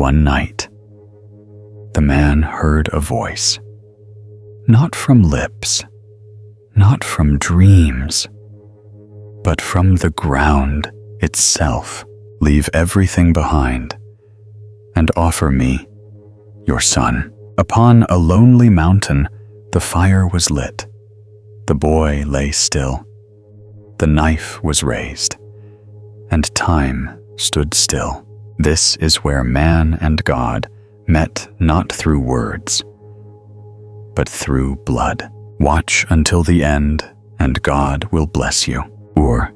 one night, the man heard a voice, not from lips, not from dreams, but from the ground itself. Leave everything behind and offer me your son. Upon a lonely mountain, the fire was lit. The boy lay still. The knife was raised, and time stood still. This is where man and God met, not through words, but through blood. Watch until the end, and God will bless you. Ur,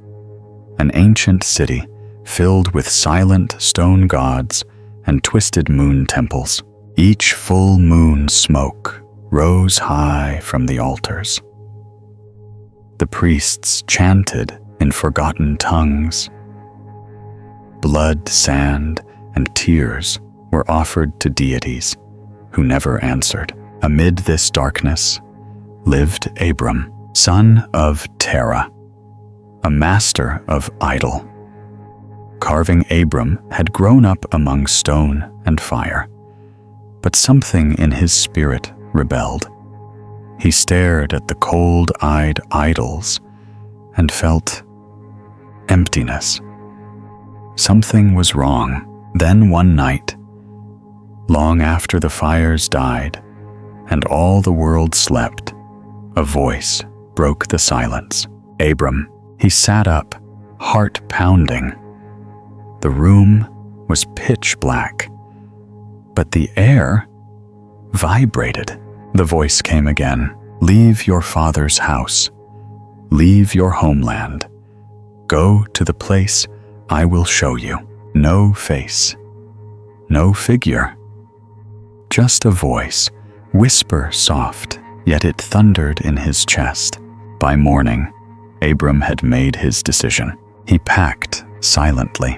an ancient city filled with silent stone gods and twisted moon temples. Each full moon smoke rose high from the altars. The priests chanted in forgotten tongues. Blood, sand, and tears were offered to deities who never answered. Amid this darkness lived Abram, son of Terah, a master of idol. Carving Abram had grown up among stone and fire, but something in his spirit rebelled. He stared at the cold-eyed idols and felt emptiness. Something was wrong. Then one night, long after the fires died and all the world slept, a voice broke the silence. Abram, he sat up, heart pounding. The room was pitch black, but the air vibrated. The voice came again. Leave your father's house. Leave your homeland. Go to the place I will show you. No face, no figure, just a voice, whisper soft, yet it thundered in his chest. By morning, Abram had made his decision. He packed silently.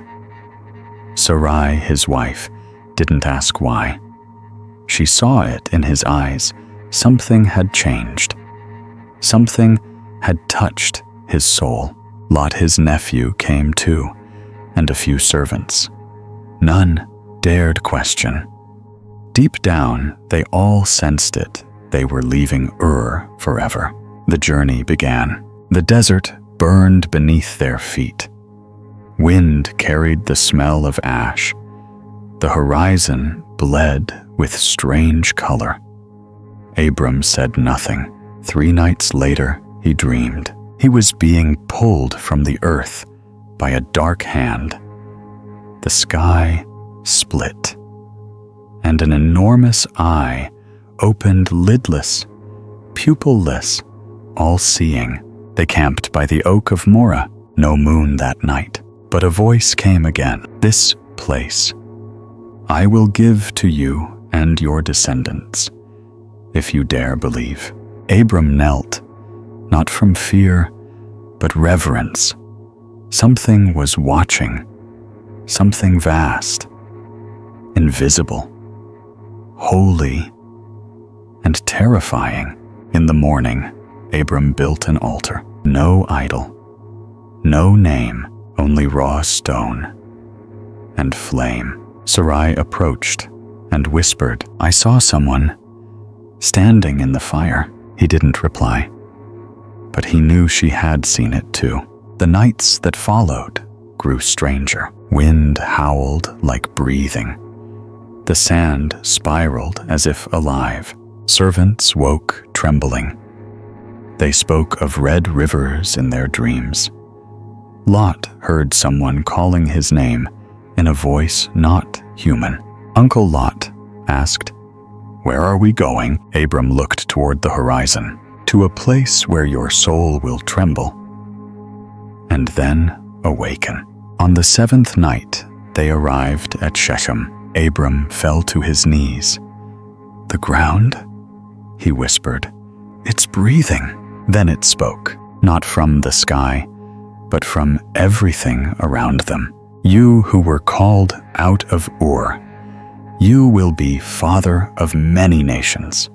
Sarai, his wife, didn't ask why. She saw it in his eyes. Something had changed. Something had touched his soul. Lot, his nephew, came too, and a few servants. None dared question. Deep down, they all sensed it. They were leaving Ur forever. The journey began. The desert burned beneath their feet. Wind carried the smell of ash. The horizon bled with strange color. Abram said nothing. 3 nights later, he dreamed. He was being pulled from the earth by a dark hand. The sky split, and an enormous eye opened, lidless, pupilless, all-seeing. They camped by the oak of Morah. No moon that night, but a voice came again. This place I will give to you and your descendants, if you dare believe. Abram knelt, not from fear, but reverence. Something was watching, something vast, invisible, holy, and terrifying. In the morning, Abram built an altar. No idol, no name, only raw stone and flame. Sarai approached and whispered, "I saw someone standing in the fire." He didn't reply, but he knew she had seen it too. The nights that followed grew stranger. Wind howled like breathing. The sand spiraled as if alive. Servants woke trembling. They spoke of red rivers in their dreams. Lot heard someone calling his name in a voice not human. Uncle Lot asked, "Where are we going?" Abram looked toward the horizon. "To a place where your soul will tremble and then awaken." On the 7th night, they arrived at Shechem. Abram fell to his knees. "The ground?" he whispered. "It's breathing." Then it spoke, not from the sky, but from everything around them. "You who were called out of Ur, you will be father of many nations.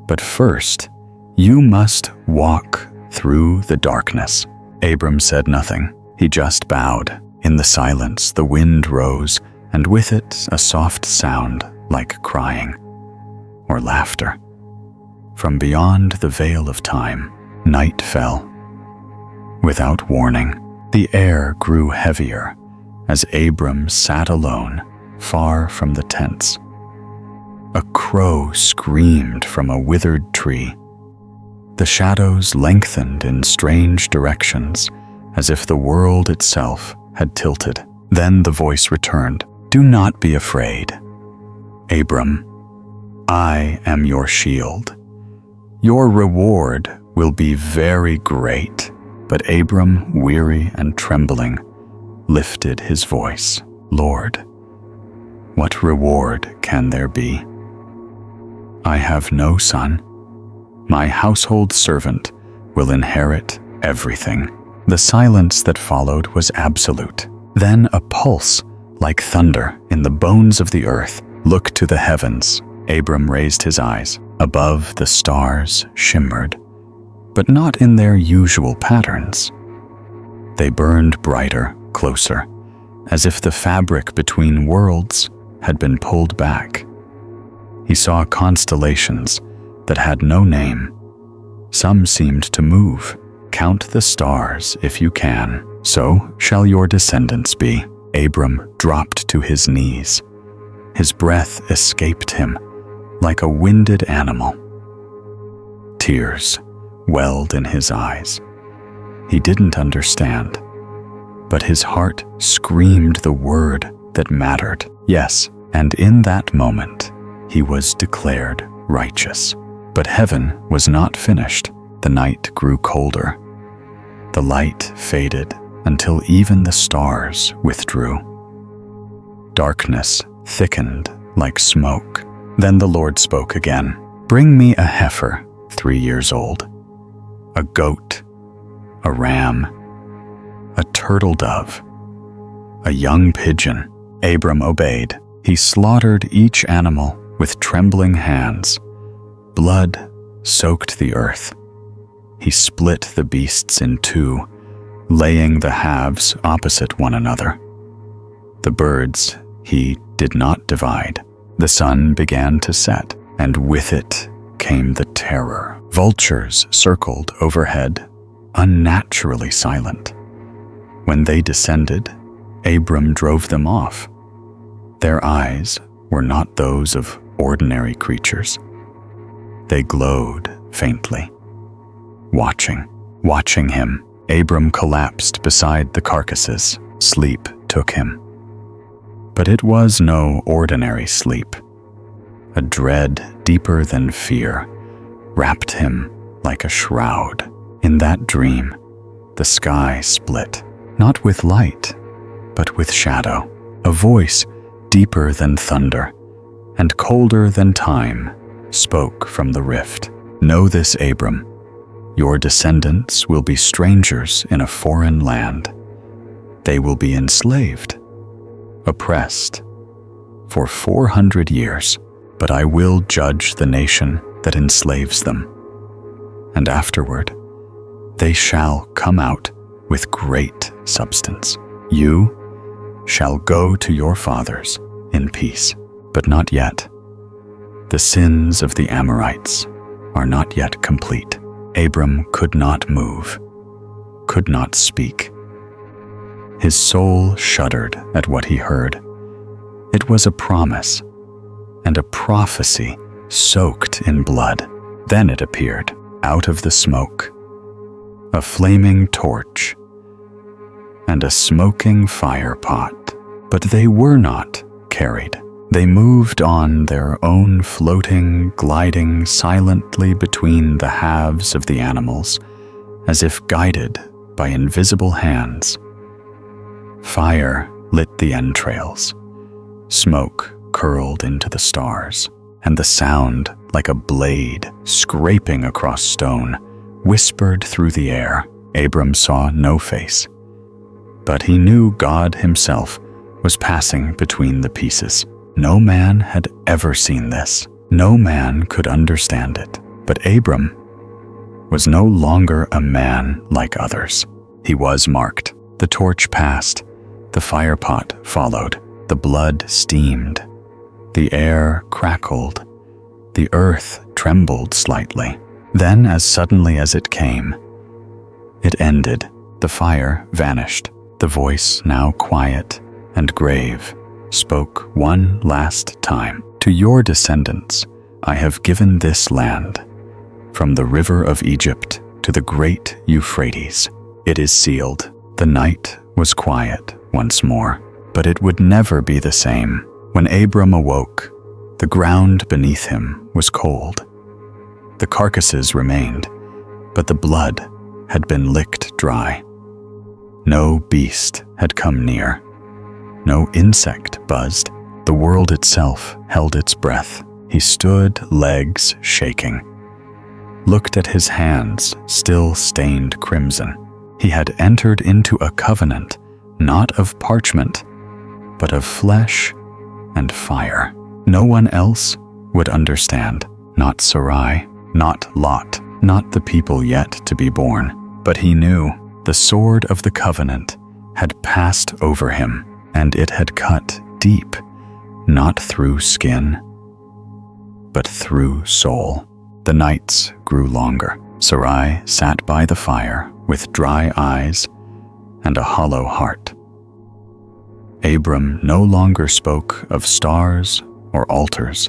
But first, you must walk through the darkness." Abram said nothing. He just bowed. In the silence, the wind rose and with it a soft sound like crying or laughter. From beyond the veil of time, night fell. Without warning, the air grew heavier as Abram sat alone, far from the tents. A crow screamed from a withered tree. The shadows lengthened in strange directions, as if the world itself had tilted. Then the voice returned, "Do not be afraid, Abram. I am your shield. Your reward will be very great." But Abram, weary and trembling, lifted his voice, "Lord, what reward can there be? I have no son. My household servant will inherit everything." The silence that followed was absolute. Then a pulse, like thunder in the bones of the earth. "Look to the heavens." Abram raised his eyes. Above, the stars shimmered, but not in their usual patterns. They burned brighter, closer, as if the fabric between worlds had been pulled back. He saw constellations that had no name. Some seemed to move. "Count the stars if you can. So shall your descendants be." Abram dropped to his knees. His breath escaped him like a winded animal. Tears welled in his eyes. He didn't understand, but his heart screamed the word that mattered. Yes, and in that moment, he was declared righteous. But heaven was not finished. The night grew colder. The light faded until even the stars withdrew. Darkness thickened like smoke. Then the Lord spoke again. "Bring me a heifer 3 years old, a goat, a ram, a turtle dove, a young pigeon." Abram obeyed. He slaughtered each animal with trembling hands. Blood soaked the earth. He split the beasts in two, laying the halves opposite one another. The birds he did not divide. The sun began to set, and with it came the terror. Vultures circled overhead, unnaturally silent. When they descended, Abram drove them off. Their eyes were not those of ordinary creatures. They glowed faintly. Watching him, Abram collapsed beside the carcasses. Sleep took him. But it was no ordinary sleep. A dread deeper than fear wrapped him like a shroud. In that dream, the sky split, not with light, but with shadow. A voice deeper than thunder and colder than time spoke from the rift. "Know this, Abram. Your descendants will be strangers in a foreign land. They will be enslaved, oppressed, for 400 years, but I will judge the nation that enslaves them. And afterward, they shall come out with great substance. You shall go to your fathers in peace." But not yet. The sins of the Amorites are not yet complete. Abram could not move, could not speak. His soul shuddered at what he heard. It was a promise and a prophecy soaked in blood. Then it appeared out of the smoke, a flaming torch and a smoking fire pot. But they were not carried. They moved on their own, floating, gliding silently between the halves of the animals, as if guided by invisible hands. Fire lit the entrails. Smoke curled into the stars, and the sound, like a blade scraping across stone, whispered through the air. Abram saw no face, but he knew God himself was passing between the pieces. No man had ever seen this. No man could understand it. But Abram was no longer a man like others. He was marked. The torch passed. The fire pot followed. The blood steamed. The air crackled. The earth trembled slightly. Then, as suddenly as it came, it ended. The fire vanished. The voice, now quiet and grave, spoke one last time. To your descendants, I have given this land, from the river of Egypt to the great Euphrates. It is sealed. The night was quiet once more, but it would never be the same. When Abram awoke, the ground beneath him was cold. The carcasses remained, but the blood had been licked dry. No beast had come near. No insect buzzed. The world itself held its breath. He stood, legs shaking, looked at his hands, still stained crimson. He had entered into a covenant, not of parchment, but of flesh and fire. No one else would understand. Not Sarai, not Lot, not the people yet to be born. But he knew the sword of the covenant had passed over him, and it had cut deep, not through skin, but through soul. The nights grew longer. Sarai sat by the fire with dry eyes and a hollow heart. Abram no longer spoke of stars or altars.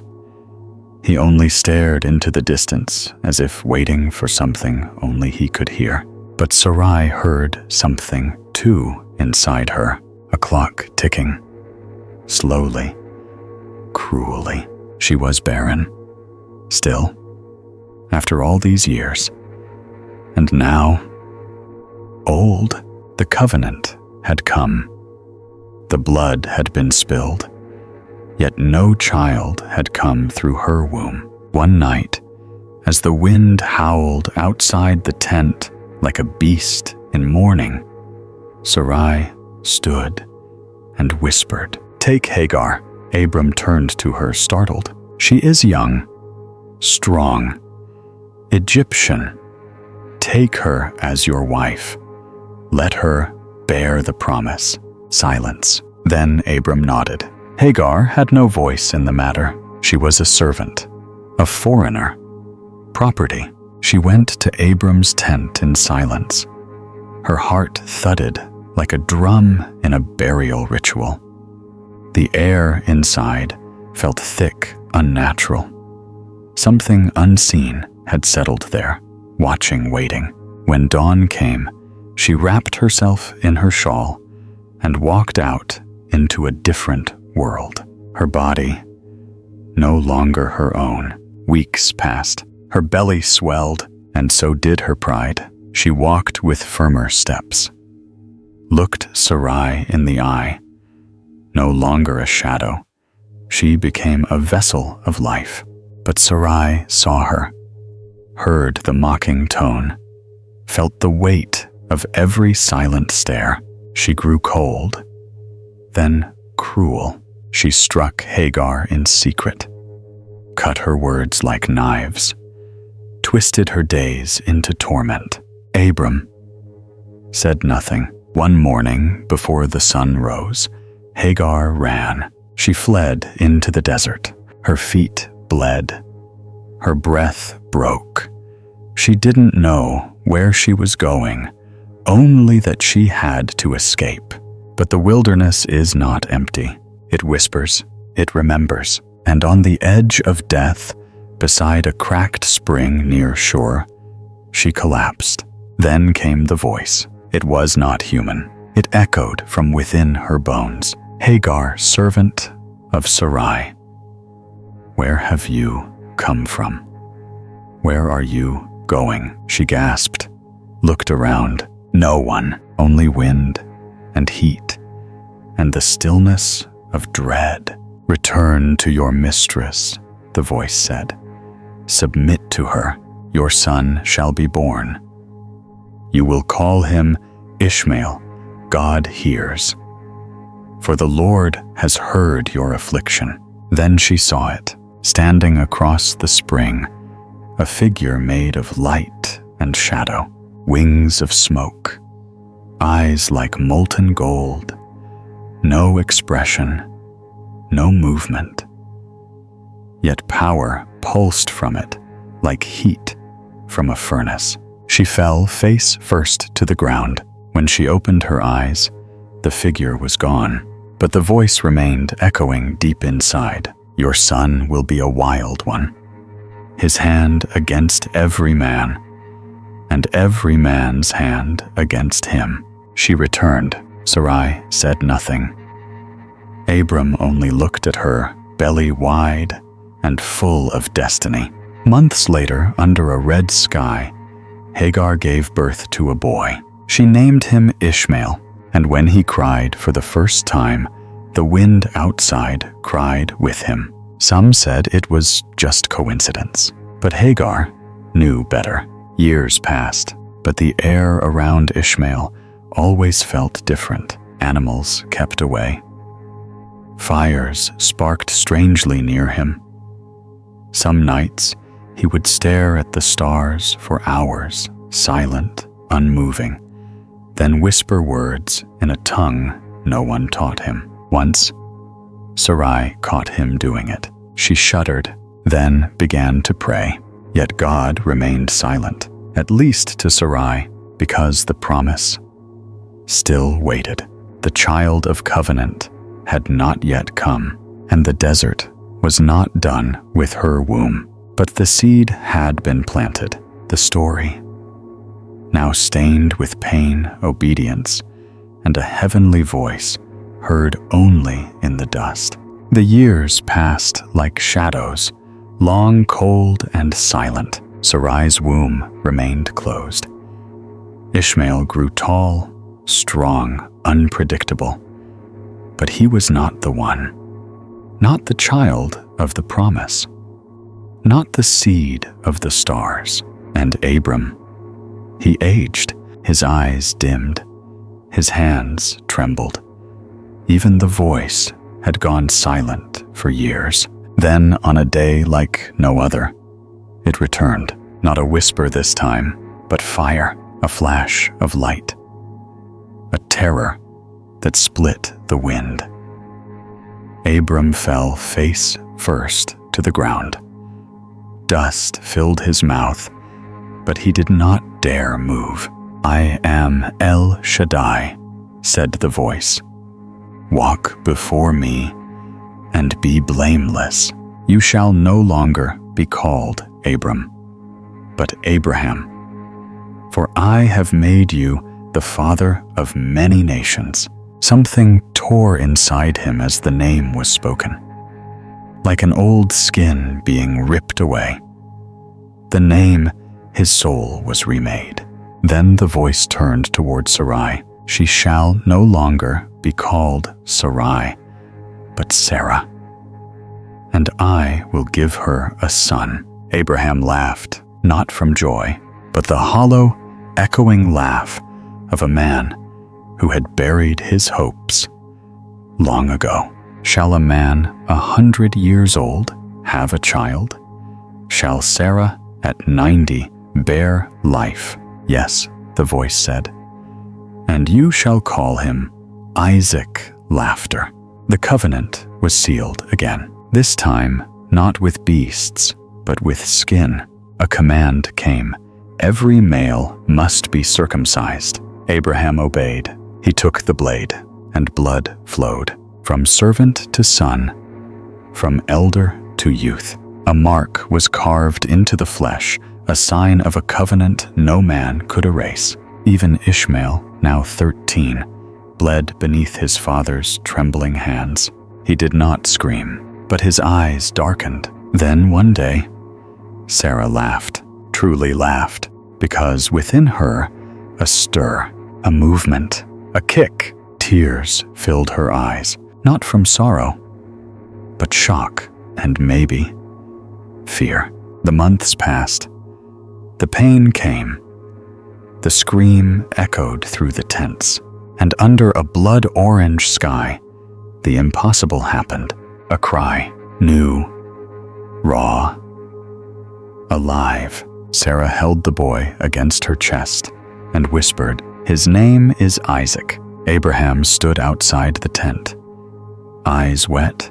He only stared into the distance as if waiting for something only he could hear. But Sarai heard something too inside her, a clock ticking. Slowly, cruelly, she was barren. Still, after all these years. And now, old, the covenant had come. The blood had been spilled, yet no child had come through her womb. One night, as the wind howled outside the tent like a beast in mourning, Sarai stood and whispered, "Take Hagar." Abram turned to her, startled. "She is young, strong, Egyptian. Take her as your wife. Let her bear the promise." Silence. Then Abram nodded. Hagar had no voice in the matter. She was a servant, a foreigner, property. She went to Abram's tent in silence. Her heart thudded like a drum in a burial ritual. The air inside felt thick, unnatural. Something unseen had settled there, watching, waiting. When dawn came, she wrapped herself in her shawl and walked out into a different world. Her body, no longer her own. Weeks passed. Her belly swelled, and so did her pride. She walked with firmer steps, looked Sarai in the eye. No longer a shadow, she became a vessel of life. But Sarai saw her, heard the mocking tone, felt the weight of every silent stare. She grew cold, then cruel. She struck Hagar in secret, cut her words like knives, twisted her days into torment. Abram said nothing. One morning, before the sun rose, Hagar ran. She fled into the desert. Her feet bled. Her breath broke. She didn't know where she was going, only that she had to escape. But the wilderness is not empty. It whispers, it remembers, and on the edge of death, beside a cracked spring near shore, she collapsed. Then came the voice. It was not human. It echoed from within her bones. Hagar, servant of Sarai, where have you come from? Where are you going? She gasped, looked around. No one, only wind and heat and the stillness of dread. Return to your mistress, the voice said. Submit to her. Your son shall be born. You will call him Ishmael. God hears. For the Lord has heard your affliction. Then she saw it, standing across the spring, a figure made of light and shadow, wings of smoke, eyes like molten gold, no expression, no movement. Yet power pulsed from it like heat from a furnace. She fell face first to the ground. When she opened her eyes, the figure was gone, but the voice remained echoing deep inside. Your son will be a wild one, his hand against every man, and every man's hand against him. She returned. Sarai said nothing. Abram only looked at her, belly wide and full of destiny. Months later, under a red sky, Hagar gave birth to a boy. She named him Ishmael, and when he cried for the first time, the wind outside cried with him. Some said it was just coincidence, but Hagar knew better. Years passed, but the air around Ishmael always felt different. Animals kept away. Fires sparked strangely near him. Some nights, he would stare at the stars for hours, silent, unmoving, then whisper words in a tongue no one taught him. Once, Sarai caught him doing it. She shuddered, then began to pray. Yet God remained silent, at least to Sarai, because the promise still waited. The child of covenant had not yet come, and the desert was not done with her womb. But the seed had been planted. The story, now stained with pain, obedience, and a heavenly voice heard only in the dust. The years passed like shadows, long, cold, and silent. Sarai's womb remained closed. Ishmael grew tall, strong, unpredictable. But he was not the one, not the child of the promise, not the seed of the stars. And Abram, he aged, his eyes dimmed, his hands trembled. Even the voice had gone silent for years. Then, on a day like no other, it returned, not a whisper this time, but fire, a flash of light, a terror that split the wind. Abram fell face first to the ground. Dust filled his mouth, but he did not dare move. I am El Shaddai, said the voice. Walk before me and be blameless. You shall no longer be called Abram, but Abraham. For I have made you the father of many nations. Something tore inside him as the name was spoken, like an old skin being ripped away. The name, his soul was remade. Then the voice turned toward Sarai. She shall no longer be called Sarai, but Sarah, and I will give her a son. Abraham laughed, not from joy, but the hollow, echoing laugh of a man who had buried his hopes long ago. Shall a man 100 years old have a child? Shall Sarah at 90 bear life? Yes, the voice said. And you shall call him Isaac. Laughter. The covenant was sealed again. This time, not with beasts, but with skin. A command came. Every male must be circumcised. Abraham obeyed. He took the blade, and blood flowed. From servant to son, from elder to youth. A mark was carved into the flesh, a sign of a covenant no man could erase. Even Ishmael, now 13, bled beneath his father's trembling hands. He did not scream, but his eyes darkened. Then one day, Sarah laughed, truly laughed, because within her, a stir, a movement, a kick. Tears filled her eyes, not from sorrow, but shock and maybe fear. The months passed. The pain came. The scream echoed through the tents, and under a blood-orange sky, the impossible happened. A cry, new, raw, alive. Sarah held the boy against her chest and whispered, "His name is Isaac." Abraham stood outside the tent, eyes wet,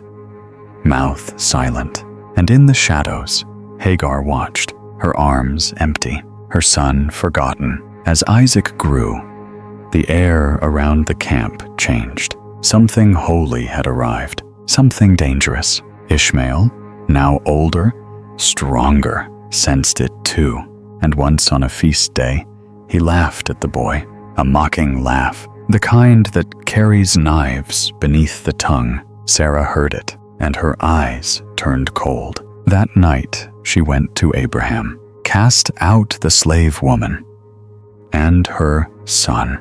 mouth silent. And in the shadows, Hagar watched, her arms empty, her son forgotten. As Isaac grew, the air around the camp changed. Something holy had arrived, something dangerous. Ishmael, now older, stronger, sensed it too. And once on a feast day, he laughed at the boy, a mocking laugh, the kind that carries knives beneath the tongue. Sarah heard it, and her eyes turned cold. That night, she went to Abraham, cast out the slave woman and her son.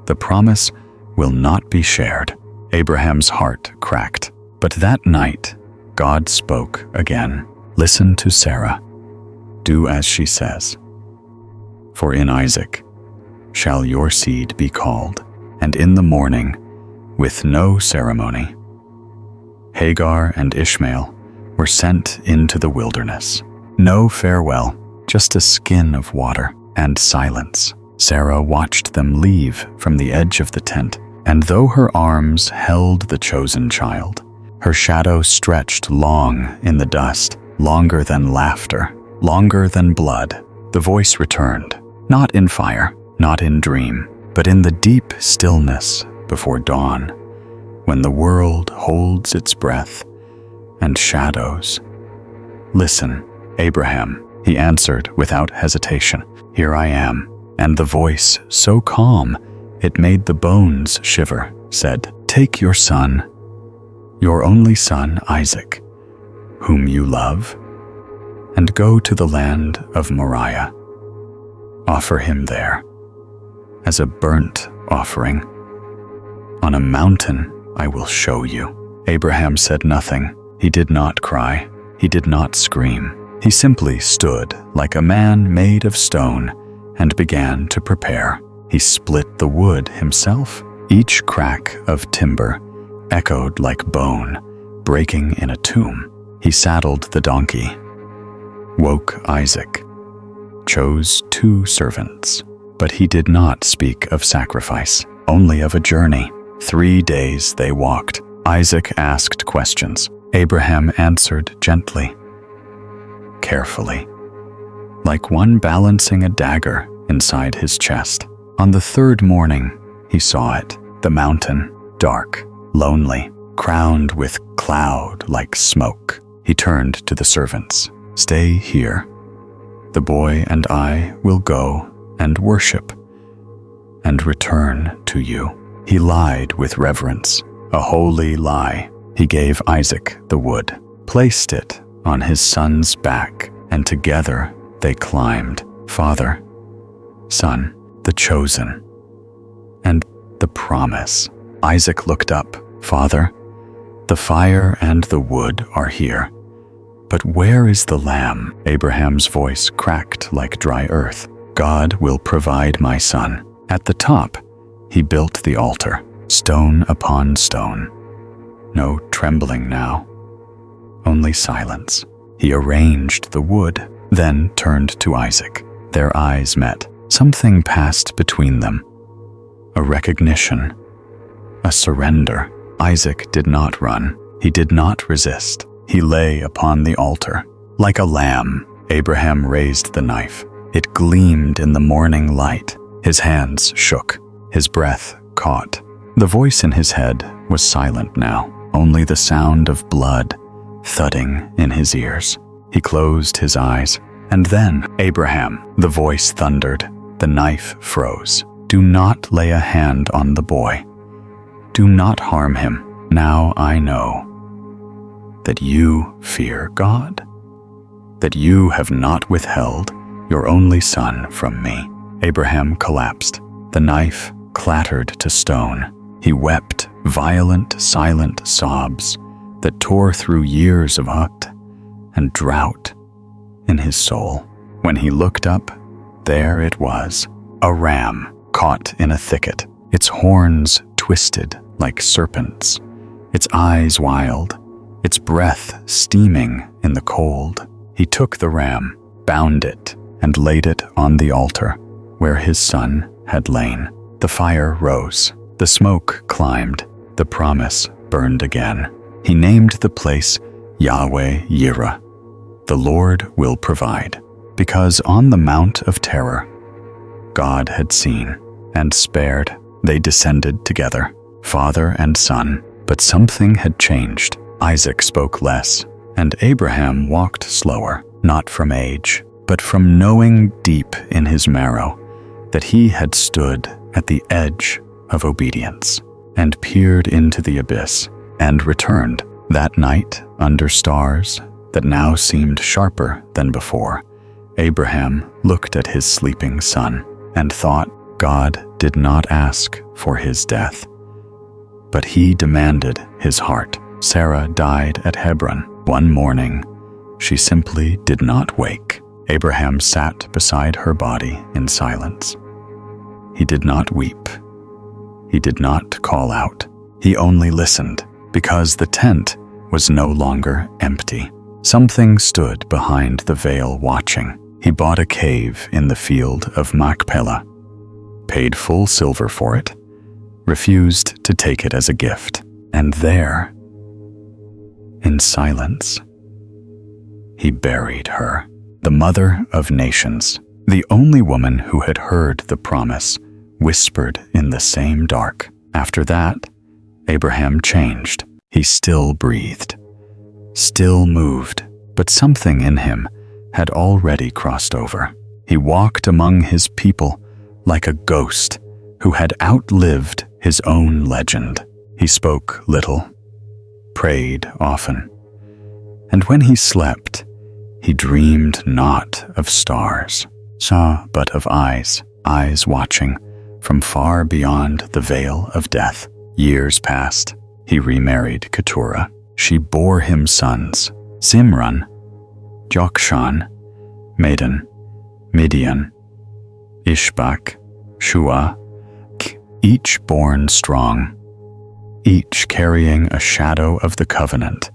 The promise will not be shared. Abraham's heart cracked. But that night, God spoke again. Listen to Sarah. Do as she says. For in Isaac shall your seed be called, and in the morning, with no ceremony, Hagar and Ishmael were sent into the wilderness. No farewell, just a skin of water and silence. Sarah watched them leave from the edge of the tent, and though her arms held the chosen child, her shadow stretched long in the dust, longer than laughter, longer than blood. The voice returned, not in fire, not in dream, but in the deep stillness before dawn, when the world holds its breath and shadows. Listen, Abraham, he answered without hesitation. Here I am. And the voice, so calm, it made the bones shiver, said, Take your son, your only son Isaac, whom you love, and go to the land of Moriah. Offer him there as a burnt offering. On a mountain I will show you. Abraham said nothing. He did not cry. He did not scream. He simply stood like a man made of stone and began to prepare. He split the wood himself. Each crack of timber echoed like bone breaking in a tomb. He saddled the donkey, woke Isaac, chose 2 servants. But he did not speak of sacrifice, only of a journey. 3 days they walked. Isaac asked questions. Abraham answered gently, carefully, like one balancing a dagger inside his chest. On the 3rd morning, he saw it, the mountain, dark, lonely, crowned with cloud like smoke. He turned to the servants. Stay here. The boy and I will go and worship and return to you. He lied with reverence, a holy lie. He gave Isaac the wood, placed it on his son's back, and together they climbed. Father, Son, the chosen, and the promise. Isaac looked up. Father, the fire and the wood are here, but where is the lamb? Abraham's voice cracked like dry earth. God will provide, my son. At the top, he built the altar, stone upon stone. No trembling now, only silence. He arranged the wood, then turned to Isaac. Their eyes met. Something passed between them. A recognition, a surrender. Isaac did not run. He did not resist. He lay upon the altar. Like a lamb, Abraham raised the knife. It gleamed in the morning light. His hands shook. His breath caught. The voice in his head was silent now, only the sound of blood thudding in his ears. He closed his eyes. And then, Abraham, the voice thundered. The knife froze. Do not lay a hand on the boy. Do not harm him. Now I know that you fear God, that you have not withheld your only son from me. Abraham collapsed. The knife clattered to stone. He wept violent, silent sobs that tore through years of hurt and drought in his soul. When he looked up, there it was, a ram caught in a thicket, its horns twisted like serpents, its eyes wild, its breath steaming in the cold. He took the ram, bound it, and laid it on the altar where his son had lain. The fire rose, the smoke climbed, the promise burned again. He named the place Yahweh Yireh, the Lord will provide, because on the Mount of Terror, God had seen and spared. They descended together, father and son, but something had changed. Isaac spoke less, and Abraham walked slower, not from age, but from knowing deep in his marrow that he had stood at the edge of obedience and peered into the abyss and returned. That night, under stars that now seemed sharper than before, Abraham looked at his sleeping son and thought, God did not ask for his death, but he demanded his heart. Sarah died at Hebron. One morning, she simply did not wake. Abraham sat beside her body in silence. He did not weep. He did not call out. He only listened, because the tent was no longer empty. Something stood behind the veil watching. He bought a cave in the field of Machpelah, paid full silver for it, refused to take it as a gift, and there, in silence, he buried her, the mother of nations, the only woman who had heard the promise whispered in the same dark. After that, Abraham changed. He still breathed, still moved, but something in him had already crossed over. He walked among his people like a ghost who had outlived his own legend. He spoke little, prayed often, and when he slept, he dreamed not of stars, saw but of eyes watching from far beyond the veil of death. Years passed. He remarried Keturah. She bore him sons, Zimran, Jokshan, Medan, Midian, Ishbak, Shua, each born strong, each carrying a shadow of the covenant,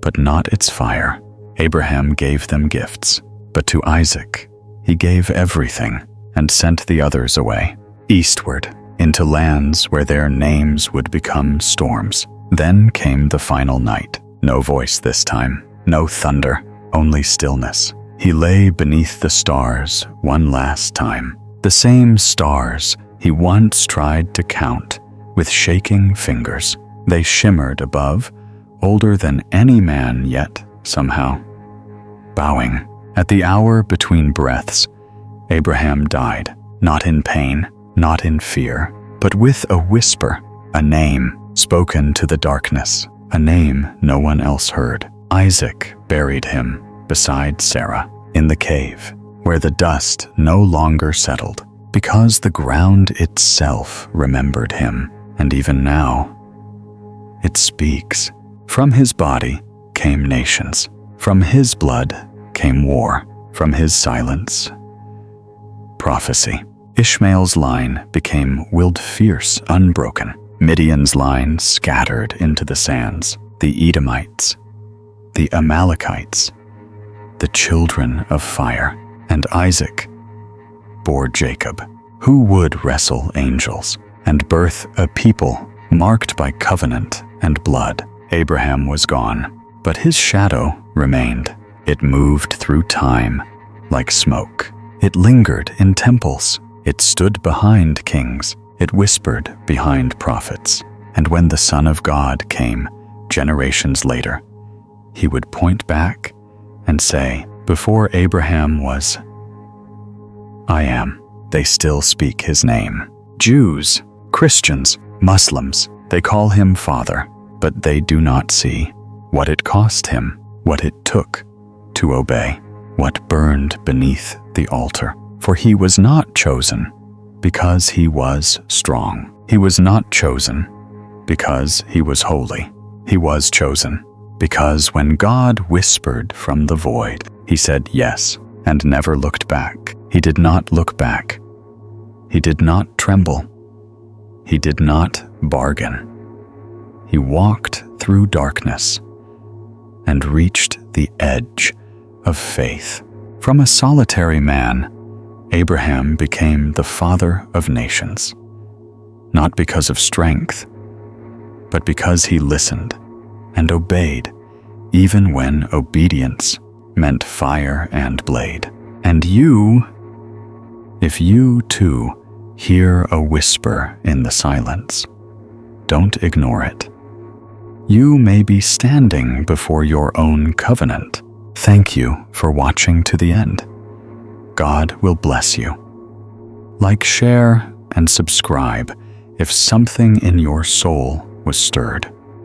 but not its fire. Abraham gave them gifts, but to Isaac he gave everything and sent the others away, eastward, into lands where their names would become storms. Then came the final night. No voice this time, no thunder, only stillness. He lay beneath the stars one last time, the same stars he once tried to count with shaking fingers. They shimmered above, older than any man yet, somehow. Bowing, at the hour between breaths, Abraham died, not in pain, not in fear, but with a whisper, a name spoken to the darkness, a name no one else heard. Isaac buried him beside Sarah in the cave, where the dust no longer settled, because the ground itself remembered him, and even now, it speaks. From his body came nations, from his blood came war, from his silence, prophecy. Ishmael's line became willed fierce, unbroken. Midian's line scattered into the sands. The Edomites, the Amalekites, the children of fire, and Isaac bore Jacob, who would wrestle angels and birth a people marked by covenant and blood. Abraham was gone, but his shadow remained. It moved through time like smoke. It lingered in temples. It stood behind kings. It whispered behind prophets. And when the Son of God came, generations later, he would point back and say, before Abraham was, I am. They still speak his name. Jews, Christians, Muslims, they call him Father, but they do not see what it cost him, what it took to obey, what burned beneath the altar. For he was not chosen because he was strong. He was not chosen because he was holy. He was chosen because when God whispered from the void, he said yes and never looked back. He did not look back. He did not tremble. He did not bargain. He walked through darkness and reached the edge of faith. From a solitary man, Abraham became the father of nations, not because of strength, but because he listened, and obeyed, even when obedience meant fire and blade. And you, if you too hear a whisper in the silence, don't ignore it. You may be standing before your own covenant. Thank you for watching to the end. God will bless you. Like, share, and subscribe if something in your soul was stirred.